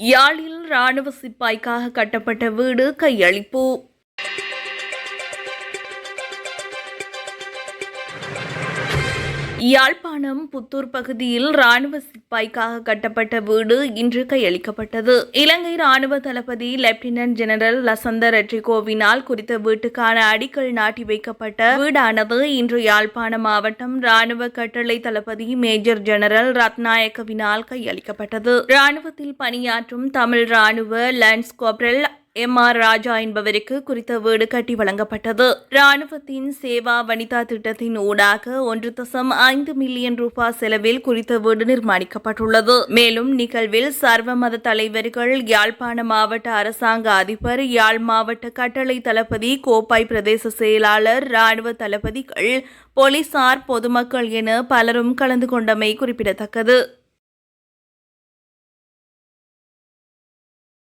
யாழில் ராணுவ சிப்பாய்க்காக கட்டப்பட்ட வீடு கையளிப்பு. யாழ்ப்பாணம் புத்தூர் பகுதியில் ராணுவ சிப்பாய்க்காக கட்டப்பட்ட வீடு இன்று கையளிக்கப்பட்டது. இலங்கை ராணுவ தளபதி லெப்டினன்ட் ஜெனரல் லசந்த ரெட்ரிகோவினால் குறித்த வீட்டுக்கான அடிக்கல் நாட்டி வைக்கப்பட்ட வீடானது இன்று யாழ்ப்பாணம் மாவட்டம் ராணுவ கட்டளை தளபதி மேஜர் ஜெனரல் ரத்நாயக்கவினால் கையளிக்கப்பட்டது. ராணுவத்தில் பணியாற்றும் தமிழ் ராணுவ லான்ஸ் கார்பரல் M.R. ராஜா என்பவருக்கு குறித்த வீடு கட்டி வழங்கப்பட்டது. ராணுவத்தின் சேவா வனிதா திட்டத்தின் ஊடாக 1.5 மில்லியன் ரூபாய் செலவில் குறித்த வீடு நிர்மாணிக்கப்பட்டுள்ளது. மேலும் நிகழ்வில் சர்வ மத தலைவர்கள், யாழ்ப்பாண மாவட்ட அரசாங்க அதிபர், யாழ் மாவட்ட கட்டளை தளபதி, கோப்பாய் பிரதேச செயலாளர், ராணுவ தளபதிகள், போலீசார், பொதுமக்கள் என பலரும் கலந்து கொண்டமை குறிப்பிடத்தக்கது.